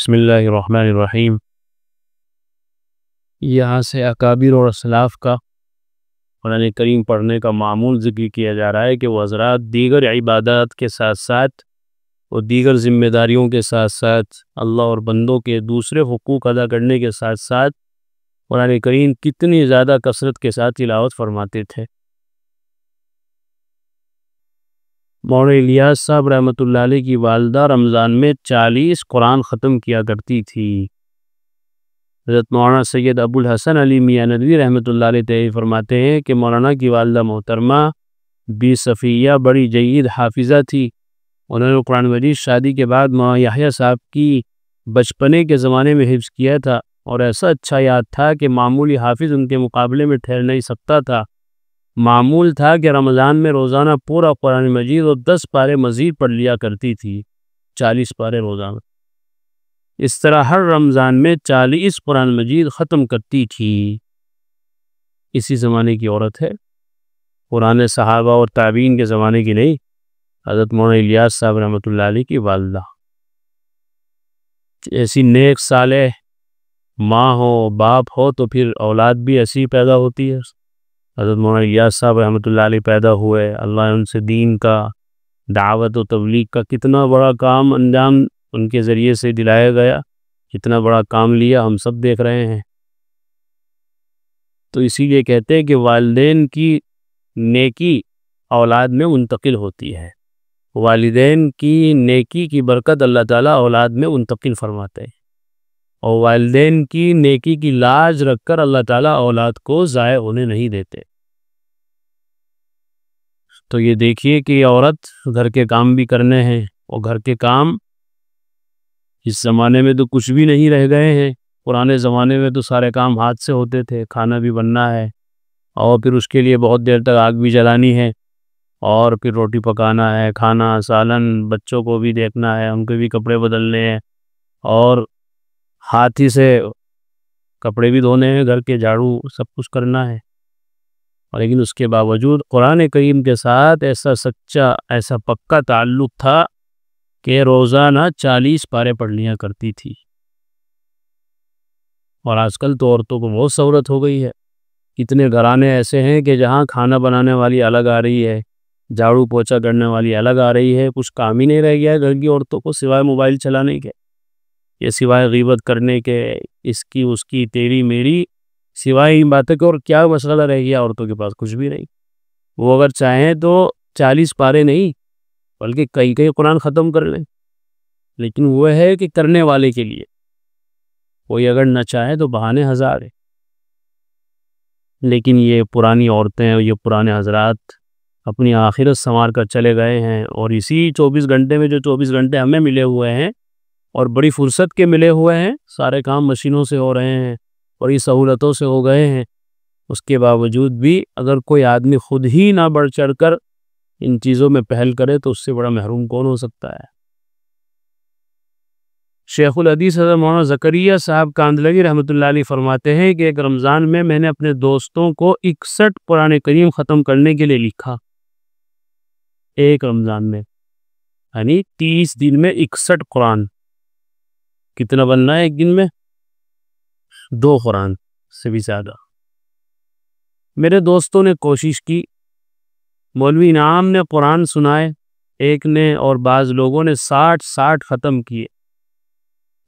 بسم اللہ الرحمن الرحیم۔ یہاں سے اکابر اور اسلاف کا قرآن کریم پڑھنے کا معمول ذکر کیا جا رہا ہے کہ وہ حضرات دیگر عبادات کے ساتھ ساتھ اور دیگر ذمہ داریوں کے ساتھ ساتھ اللہ اور بندوں کے دوسرے حقوق ادا کرنے کے ساتھ ساتھ قرآن کریم کتنی زیادہ کثرت کے ساتھ تلاوت فرماتے تھے۔ مولانا الیاس صاحب رحمۃ اللہ علیہ کی والدہ رمضان میں 40 قرآن ختم کیا کرتی تھی۔ حضرت مولانا سید ابو الحسن علی میاں ندوی رحمۃ اللہ علیہ تحریر فرماتے ہیں کہ مولانا کی والدہ محترمہ بی صفیہ بڑی جید حافظہ تھی۔ انہوں نے قرآن مجید شادی کے بعد مولانا یحییٰ صاحب کی بچپنے کے زمانے میں حفظ کیا تھا اور ایسا اچھا یاد تھا کہ معمولی حافظ ان کے مقابلے میں ٹھہر نہیں سکتا تھا۔ معمول تھا کہ رمضان میں روزانہ پورا قرآن مجید اور 10 پارے مزید پڑھ لیا کرتی تھی، 40 پارے روزانہ۔ اس طرح ہر رمضان میں 40 قرآن مجید ختم کرتی تھی۔ اسی زمانے کی عورت ہے، قرآن صحابہ اور تابعین کے زمانے کی نہیں، حضرت مولانا الیاس صاحب رحمۃ اللہ علیہ کی والدہ۔ ایسی نیک صالح ماں ہو باپ ہو تو پھر اولاد بھی ایسی پیدا ہوتی ہے۔ حضرت مولانا الیاس صاحب رحمۃ اللہ علیہ پیدا ہوئے، اللہ نے ان سے دین کا دعوت و تبلیغ کا کتنا بڑا کام انجام ان کے ذریعے سے دلایا گیا، کتنا بڑا کام لیا ہم سب دیکھ رہے ہیں۔ تو اسی لیے کہتے ہیں کہ والدین کی نیکی اولاد میں منتقل ہوتی ہے، والدین کی نیکی کی برکت اللہ تعالیٰ اولاد میں منتقل فرماتے ہیں، اور والدین کی نیکی کی لاج رکھ کر اللہ تعالیٰ اولاد کو ضائع ہونے نہیں دیتے۔ تو یہ دیکھیے کہ عورت گھر کے کام بھی کرنے ہیں، اور گھر کے کام اس زمانے میں تو کچھ بھی نہیں رہ گئے ہیں۔ پرانے زمانے میں تو سارے کام ہاتھ سے ہوتے تھے، کھانا بھی بننا ہے اور پھر اس کے لیے بہت دیر تک آگ بھی جلانی ہے، اور پھر روٹی پکانا ہے، کھانا سالن، بچوں کو بھی دیکھنا ہے، ان کے بھی کپڑے بدلنے ہیں، اور ہاتھ ہی سے کپڑے بھی دھونے ہیں، گھر کے جھاڑو سب کچھ کرنا ہے۔ لیکن اس کے باوجود قرآن کریم کے ساتھ ایسا سچا ایسا پکا تعلق تھا کہ روزانہ 40 پارے پڑھ لیا کرتی تھی۔ اور آج کل تو عورتوں کو بہت سہولت ہو گئی ہے، کتنے گھرانے ایسے ہیں کہ جہاں کھانا بنانے والی الگ آ رہی ہے، جھاڑو پوچھا کرنے والی الگ آ رہی ہے، کچھ کام ہی نہیں رہ گیا ہے گھر کی عورتوں کو سوائے موبائل چلانے کے، یہ سوائے غیبت کرنے کے، اس کی اس کی تیری میری، سوائے ان باتوں کے اور کیا مسئلہ رہ گیا عورتوں کے پاس؟ کچھ بھی نہیں۔ وہ اگر چاہیں تو 40 پارے نہیں بلکہ کئی قرآن ختم کر لیں، لیکن وہ ہے کہ کرنے والے کے لیے، کوئی اگر نہ چاہے تو بہانے ہزار ہیں۔ لیکن یہ پرانی عورتیں اور یہ پرانے حضرات اپنی آخرت سنوار کر چلے گئے ہیں، اور اسی 24 گھنٹے میں جو 24 گھنٹے ہمیں ملے ہوئے ہیں اور بڑی فرصت کے ملے ہوئے ہیں، سارے کام مشینوں سے ہو رہے ہیں، بڑی سہولتوں سے ہو گئے ہیں، اس کے باوجود بھی اگر کوئی آدمی خود ہی نہ بڑھ چڑھ کر ان چیزوں میں پہل کرے تو اس سے بڑا محروم کون ہو سکتا ہے؟ شیخ الحدیث حضرت مولانا زکریا صاحب کاندھلوی رحمۃ اللہ علیہ فرماتے ہیں کہ ایک رمضان میں نے اپنے دوستوں کو 61 قرآن کریم ختم کرنے کے لیے لکھا، ایک رمضان میں، یعنی 30 دن میں 61 قرآن۔ کتنا بننا ہے ایک دن میں؟ 2 قرآن سے بھی زیادہ۔ میرے دوستوں نے کوشش کی، مولوی انعام نے قرآن سنائے ایک نے، اور بعض لوگوں نے 60 ختم کیے۔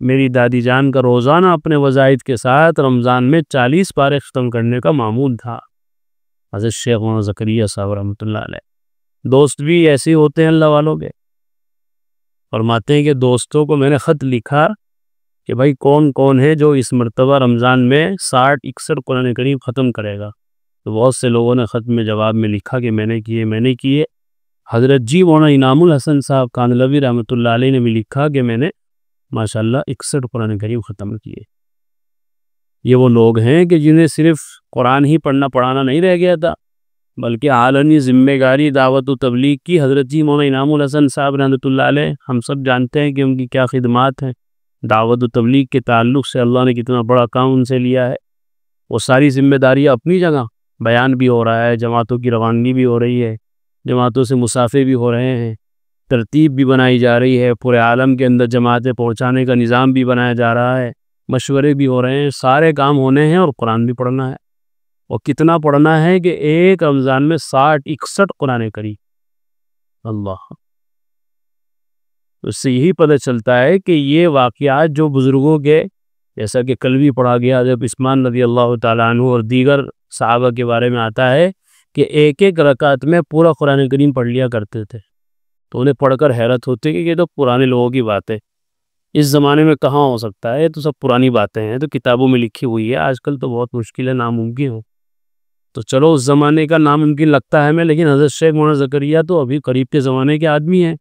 میری دادی جان کا روزانہ اپنے وظائف کے ساتھ رمضان میں 40 پارے ختم کرنے کا معمول تھا۔ حضرت شیخ مولانا زکریا صاحب رحمۃ اللہ علیہ، دوست بھی ایسے ہوتے ہیں اللہ والوں کے، فرماتے ہیں کہ دوستوں کو میں نے خط لکھا کہ بھائی کون کون ہے جو اس مرتبہ رمضان میں 61 قرآن کریم ختم کرے گا؟ تو بہت سے لوگوں نے خط میں جواب میں لکھا کہ میں نے کیے۔ حضرت جی مولانا انعام الحسن صاحب کاندھلوی رحمۃ اللہ علیہ نے بھی لکھا کہ میں نے ماشاءاللہ 61 قرآن کریم ختم کیے۔ یہ وہ لوگ ہیں کہ جنہیں صرف قرآن ہی پڑھنا پڑھانا نہیں رہ گیا تھا، بلکہ عالمی ذمہ داری دعوت و تبلیغ کی۔ حضرت جی مولانا انعام الحسن صاحب رحمۃ اللہ علیہ، ہم سب جانتے ہیں کہ ان کی کیا خدمات ہیں، دعوت و تبلیغ کے تعلق سے اللہ نے کتنا بڑا کام ان سے لیا ہے۔ وہ ساری ذمہ داریاں اپنی جگہ، بیان بھی ہو رہا ہے، جماعتوں کی روانگی بھی ہو رہی ہے، جماعتوں سے مسافر بھی ہو رہے ہیں، ترتیب بھی بنائی جا رہی ہے، پورے عالم کے اندر جماعتیں پہنچانے کا نظام بھی بنایا جا رہا ہے، مشورے بھی ہو رہے ہیں، سارے کام ہونے ہیں اور قرآن بھی پڑھنا ہے۔ اور کتنا پڑھنا ہے کہ ایک رمضان میں 61 قرآن کریم۔ اللہ، اس سے یہی پتہ چلتا ہے کہ یہ واقعات جو بزرگوں کے، جیسا کہ کل بھی پڑھا گیا حضرت عثمان رضی اللہ تعالیٰ عنہ اور دیگر صحابہ کے بارے میں آتا ہے کہ ایک ایک رکعت میں پورا قرآن کریم پڑھ لیا کرتے تھے، تو انہیں پڑھ کر حیرت ہوتی کہ یہ تو پرانے لوگوں کی بات ہے، اس زمانے میں کہاں ہو سکتا ہے، یہ تو سب پرانی باتیں ہیں، تو کتابوں میں لکھی ہوئی ہے، آج کل تو بہت مشکل ہے، ناممکن ہو۔ تو چلو اس زمانے کا ناممکن لگتا ہے ہمیں، لیکن حضرت شیخ مولانا زکریا تو ابھی قریب کے زمانے کے آدمی ہیں،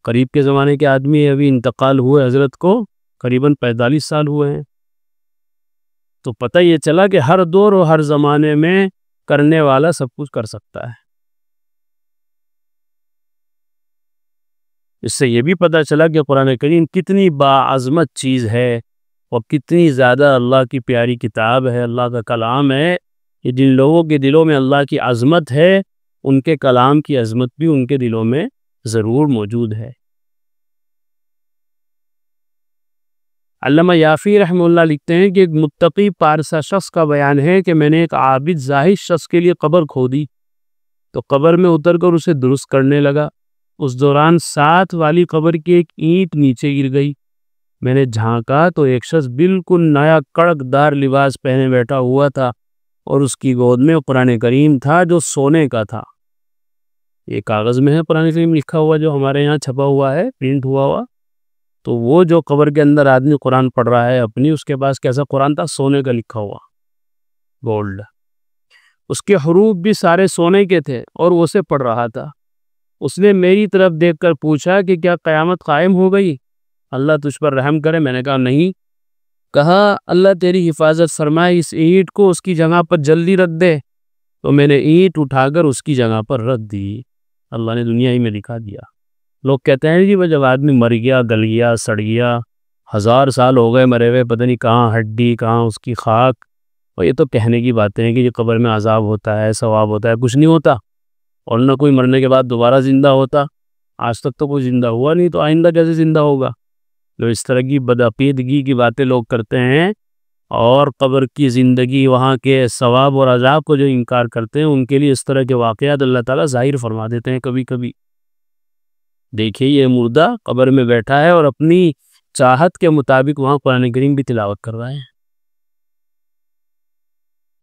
قریب کے زمانے کے آدمی ہیں، ابھی انتقال ہوئے حضرت کو قریباً 45 سال ہوئے ہیں۔ تو پتہ یہ چلا کہ ہر دور اور ہر زمانے میں کرنے والا سب کچھ کر سکتا ہے۔ اس سے یہ بھی پتہ چلا کہ قرآن کریم کتنی باعظمت چیز ہے اور کتنی زیادہ اللہ کی پیاری کتاب ہے، اللہ کا کلام ہے، کہ جن لوگوں کے دلوں میں اللہ کی عظمت ہے، ان کے کلام کی عظمت بھی ان کے دلوں میں ضرور موجود ہے۔ علامہ یافی رحمہ اللہ لکھتے ہیں کہ ایک متقی پارسا شخص کا بیان ہے کہ میں نے ایک عابد زاہد شخص کے لیے قبر کھودی تو قبر میں اتر کر اسے درست کرنے لگا۔ اس دوران ساتھ والی قبر کی ایک اینٹ نیچے گر گئی۔ میں نے جھانکا تو ایک شخص بالکل نیا کڑک دار لباس پہنے بیٹھا ہوا تھا اور اس کی گود میں قرآن کریم تھا جو سونے کا تھا۔ یہ کاغذ میں ہے قرآن کریم لکھا ہوا، جو ہمارے یہاں چھپا ہوا ہے، پرنٹ ہوا۔ تو وہ جو قبر کے اندر آدمی قرآن پڑھ رہا ہے اپنی، اس کے پاس کیسا قرآن تھا؟ سونے کا لکھا ہوا، گولڈ۔ اس کے حروف بھی سارے سونے کے تھے اور وہ اسے پڑھ رہا تھا۔ اس نے میری طرف دیکھ کر پوچھا کہ کیا قیامت قائم ہو گئی؟ اللہ تجھ پر رحم کرے۔ میں نے کہا نہیں۔ کہا اللہ تیری حفاظت فرمائے، اس اینٹ کو اس کی جگہ پر جلدی رکھ دے۔ تو میں نے اینٹ اٹھا کر اس کی جگہ پر رکھ دی۔ اللہ نے دنیا ہی میں دکھا دیا۔ لوگ کہتے ہیں جی وہ جب آدمی مر گیا، گل گیا، سڑ گیا، 1000 سال ہو گئے مرے ہوئے، پتہ نہیں کہاں ہڈی، کہاں اس کی خاک، اور یہ تو کہنے کی باتیں ہیں کہ یہ قبر میں عذاب ہوتا ہے، ثواب ہوتا ہے، کچھ نہیں ہوتا، اور نہ کوئی مرنے کے بعد دوبارہ زندہ ہوتا۔ آج تک تو کوئی زندہ ہوا نہیں، تو آئندہ کیسے زندہ ہوگا؟ جو اس طرح کی بدعقیدگی کی باتیں لوگ کرتے ہیں اور قبر کی زندگی، وہاں کے ثواب اور عذاب کو جو انکار کرتے ہیں، ان کے لیے اس طرح کے واقعات اللہ تعالیٰ ظاہر فرما دیتے ہیں کبھی کبھی۔ دیکھیے یہ مردہ قبر میں بیٹھا ہے اور اپنی چاہت کے مطابق وہاں قرآن کریم بھی تلاوت کر رہا ہے۔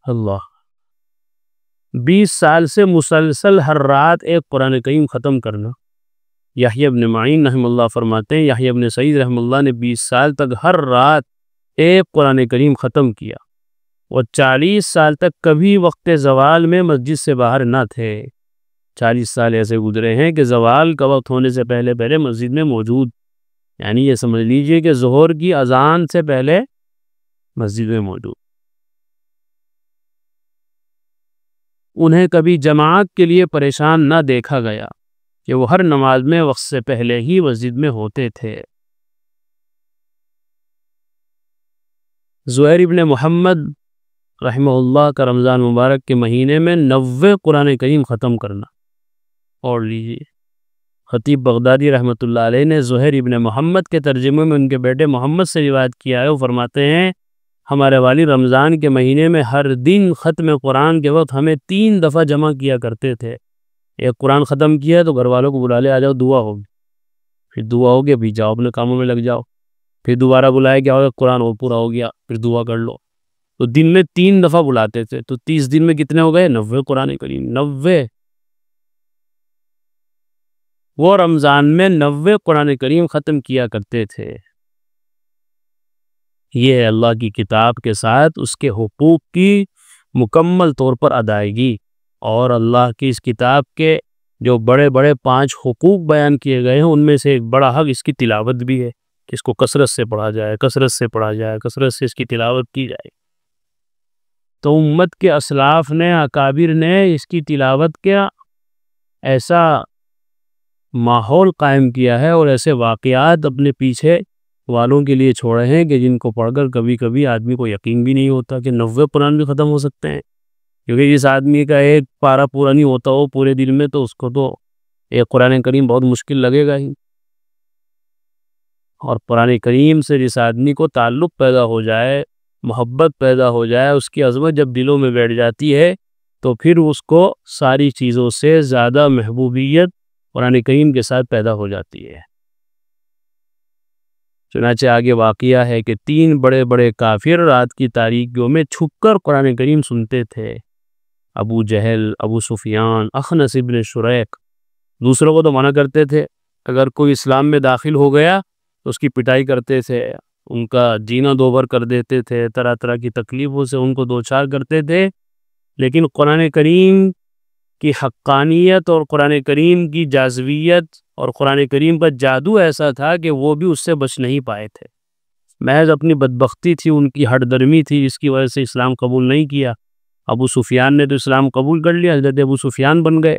اللہ، 20 سال سے مسلسل ہر رات ایک قرآن کریم ختم کرنا۔ یحییٰ ابن معین رحمہ اللہ فرماتے ہیں، یحییٰ ابن سعید رحمہ اللہ نے 20 سال تک ہر رات ایک قرآن کریم ختم کیا، اور 40 سال تک کبھی وقت زوال میں مسجد سے باہر نہ تھے۔ 40 سال ایسے گزرے ہیں کہ زوال کا وقت ہونے سے پہلے پہلے مسجد میں موجود، یعنی یہ سمجھ لیجئے کہ ظہر کی اذان سے پہلے مسجد میں موجود۔ انہیں کبھی جماعت کے لیے پریشان نہ دیکھا گیا کہ وہ ہر نماز میں وقت سے پہلے ہی مسجد میں ہوتے تھے۔ زہیر ابن محمد رحمہ اللہ کا رمضان مبارک کے مہینے میں 90 قرآن کریم ختم کرنا۔ اور لیجیے، خطیب بغدادی رحمۃ اللہ علیہ نے زہیر ابن محمد کے ترجمے میں ان کے بیٹے محمد سے روایت کیا ہے، وہ فرماتے ہیں ہمارے والد رمضان کے مہینے میں ہر دن ختم قرآن کے وقت ہمیں 3 دفعہ جمع کیا کرتے تھے۔ ایک قرآن ختم کیا تو گھر والوں کو بلا لے، آ جاؤ دعا ہوگی، پھر دعا ہوگی، ابھی جاؤ اپنے کاموں میں لگ جاؤ، پھر دوبارہ بلائے کہ قرآن اور پورا ہو گیا، پھر دعا کر لو۔ تو دن میں 3 دفعہ بلاتے تھے، تو 30 دن میں کتنے ہو گئے؟ 90 قرآن کریم، 90۔ وہ رمضان میں 90 قرآن کریم ختم کیا کرتے تھے۔ یہ ہے اللہ کی کتاب کے ساتھ اس کے حقوق کی مکمل طور پر ادائیگی، اور اللہ کی اس کتاب کے جو بڑے بڑے 5 حقوق بیان کیے گئے ہیں، ان میں سے ایک بڑا حق اس کی تلاوت بھی ہے کہ اس کو کثرت سے پڑھا جائے، کثرت سے پڑھا جائے، کثرت سے اس کی تلاوت کی جائے۔ تو امت کے اسلاف نے، اکابر نے اس کی تلاوت کا ایسا ماحول قائم کیا ہے اور ایسے واقعات اپنے پیچھے والوں کے لیے چھوڑے ہیں کہ جن کو پڑھ کر کبھی کبھی آدمی کو یقین بھی نہیں ہوتا کہ 90 قرآن بھی ختم ہو سکتے ہیں، کیونکہ جس آدمی کا ایک پارہ پورا نہیں ہوتا ہو پورے دن میں، تو اس کو تو ایک قرآن کریم بہت مشکل لگے گا ہی، اور قرآن کریم سے جس آدمی کو تعلق پیدا ہو جائے، محبت پیدا ہو جائے، اس کی عظمت جب دلوں میں بیٹھ جاتی ہے تو پھر اس کو ساری چیزوں سے زیادہ محبوبیت قرآن کریم کے ساتھ پیدا ہو جاتی ہے۔ چنانچہ آگے واقعہ ہے کہ 3 بڑے بڑے کافر رات کی تاریکیوں میں چھپ کر قرآن کریم سنتے تھے، ابو جہل، ابو سفیان، اخنس ابن شریق۔ دوسروں کو تو منع کرتے تھے، اگر کوئی اسلام میں داخل ہو گیا تو اس کی پٹائی کرتے تھے، ان کا جینا دوبر کر دیتے تھے، طرح طرح کی تکلیفوں سے ان کو دوچار کرتے تھے۔ لیکن قرآن کریم کی حقانیت اور قرآن کریم کی جاذبیت اور قرآن کریم کا جادو ایسا تھا کہ وہ بھی اس سے بچ نہیں پائے تھے۔ محض اپنی بدبختی تھی، ان کی ہٹ درمی تھی، جس کی وجہ سے اسلام قبول نہیں کیا۔ ابو سفیان نے تو اسلام قبول کر لیا، حضرت ابو سفیان بن گئے،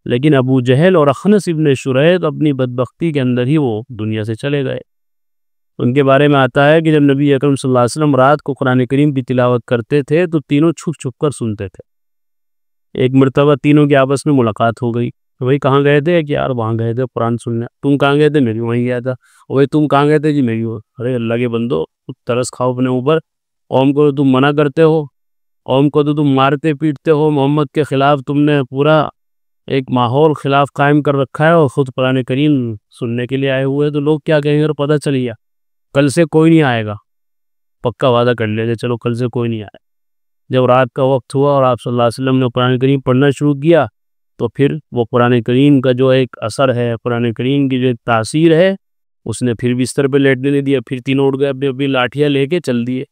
لیکن ابو جہل اور اخنس ابن شریق اپنی بدبختی کے اندر ہی وہ دنیا سے چلے گئے۔ ان کے بارے میں آتا ہے کہ جب نبی اکرم صلی اللہ علیہ وسلم رات کو قرآن کریم کی تلاوت کرتے تھے تو تینوں چھپ چھپ کر سنتے تھے۔ ایک مرتبہ تینوں کی آپس میں ملاقات ہو گئی، وہی کہاں گئے تھے کہ یار وہاں گئے تھے قرآن سننے۔ تم کہاں گئے تھے؟ میں بھی وہیں گیا تھا۔ وہی تم کہاں گئے تھے؟ جی میں بھی۔ ارے اللہ کے بندو، ترس کھاؤ اپنے اوپر، قوم کو تو تم منع کرتے ہو، قوم کو تو تم مارتے پیٹتے ہو، محمد کے خلاف تم نے پورا ایک ماحول خلاف قائم کر رکھا ہے، اور خود قرآن کریم سننے کے لیے آئے ہوئے تو لوگ کیا کہیں گے؟ پتہ چل گیا کل سے کوئی نہیں آئے گا، پکا وعدہ کر لیتے چلو کل سے کوئی نہیں آئے۔ جب رات کا وقت ہوا اور آپ صلی اللہ علیہ وسلم نے قرآن کریم پڑھنا شروع کیا تو پھر وہ قرآن کریم کا جو ایک اثر ہے، قرآن کریم کی جو ایک تاثیر ہے، اس نے پھر بستر پہ لیٹنے نہیں دیا، پھر تینوں اٹھ گئے، اپنی لاٹھیاں لے کے چل دیے،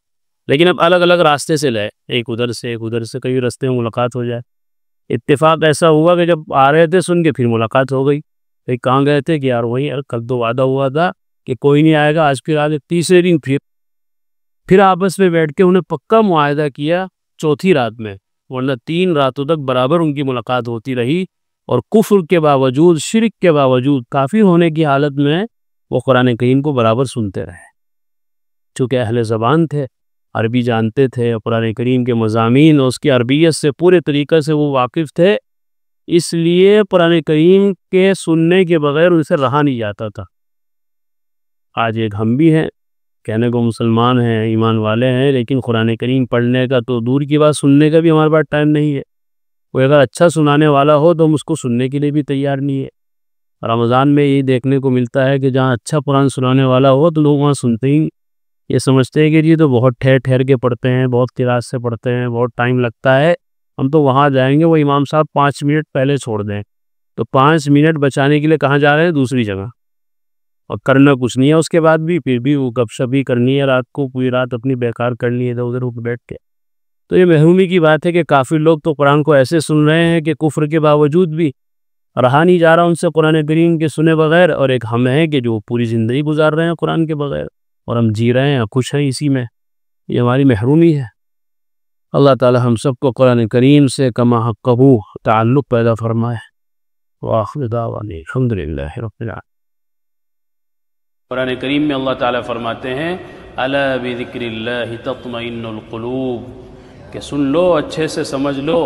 لیکن اب الگ الگ راستے سے لائے، ایک ادھر سے ایک ادھر سے، کئی راستے میں ملاقات ہو جائے۔ اتفاق ایسا ہوا کہ جب آ رہے تھے سن کے پھر ملاقات ہو گئی۔ کہیں کہاں گئے تھے کہ یار وہیں، کل تو وعدہ ہوا تھا کہ کوئی نہیں آئے گا، آج پھر آگے تیسرے دن پھر آپس میں بیٹھ کے انہیں پکا معاہدہ کیا چوتھی رات میں، ورنہ 3 راتوں تک برابر ان کی ملاقات ہوتی رہی، اور کفر کے باوجود، شرک کے باوجود، کافر ہونے کی حالت میں وہ قرآن کریم کو برابر سنتے رہے۔ چونکہ اہل زبان تھے، عربی جانتے تھے، قرآن کریم کے مضامین اور اس کی عربیت سے پورے طریقے سے وہ واقف تھے، اس لیے قرآن کریم کے سننے کے بغیر ان سے رہا نہیں جاتا تھا۔ آج ایک ہم بھی ہیں، کہنے کو مسلمان ہیں، ایمان والے ہیں، لیکن قرآن کریم پڑھنے کا تو دور کی بات، سننے کا بھی ہمارے پاس ٹائم نہیں ہے۔ کوئی اگر اچھا سنانے والا ہو تو ہم اس کو سننے کے لیے بھی تیار نہیں ہے۔ رمضان میں یہی دیکھنے کو ملتا ہے کہ جہاں اچھا قرآن سنانے والا ہو تو لوگ وہاں سنتے ہی، یہ سمجھتے ہیں کہ جی تو بہت ٹھہر ٹھہر کے پڑھتے ہیں، بہت قرات سے پڑھتے ہیں، بہت ٹائم لگتا ہے، ہم تو وہاں جائیں گے، وہ امام صاحب 5 منٹ پہلے چھوڑ دیں، تو 5 منٹ بچانے کے لیے کہاں جا رہے ہیں؟ دوسری جگہ، اور کرنا کچھ نہیں ہے اس کے بعد بھی، پھر بھی وہ گپ شپ ہی کرنی ہے، رات کو پوری رات اپنی بیکار کرنی ہے ادھر ادھر اٹھ بیٹھ کے۔ تو یہ محرومی کی بات ہے کہ کافی لوگ تو قرآن کو ایسے سن رہے ہیں کہ کفر کے باوجود بھی رہا نہیں جا رہا ان سے قرآن کریم کے سنے بغیر، اور ایک ہم ہیں کہ جو پوری زندگی گزار رہے ہیں قرآن کے بغیر، اور ہم جی رہے ہیں، خوش ہیں اسی میں۔ یہ ہماری محرومی ہے۔ اللہ تعالی ہم سب کو قرآن کریم سے کما حقہ تعلق پیدا فرمائے۔ وآخر دعوانا الحمدللہ رب العالمین۔ قرآن کریم میں اللہ تعالیٰ فرماتے ہیں الا بذکر اللہ تطمئن القلوب، کہ سن لو، اچھے سے سمجھ لو،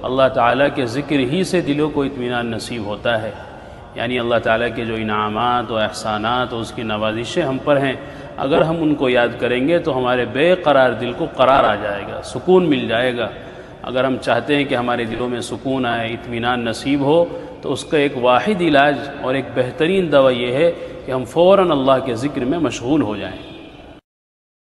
اللہ تعالیٰ کے ذکر ہی سے دلوں کو اطمینان نصیب ہوتا ہے۔ یعنی اللہ تعالیٰ کے جو انعامات و احسانات اور اس کی نوازشیں ہم پر ہیں، اگر ہم ان کو یاد کریں گے تو ہمارے بے قرار دل کو قرار آ جائے گا، سکون مل جائے گا۔ اگر ہم چاہتے ہیں کہ ہمارے دلوں میں سکون آئے، اطمینان نصیب ہو، تو اس کا ایک واحد علاج اور ایک بہترین دوا یہ ہے کہ ہم فوراً اللہ کے ذکر میں مشغول ہو جائیں۔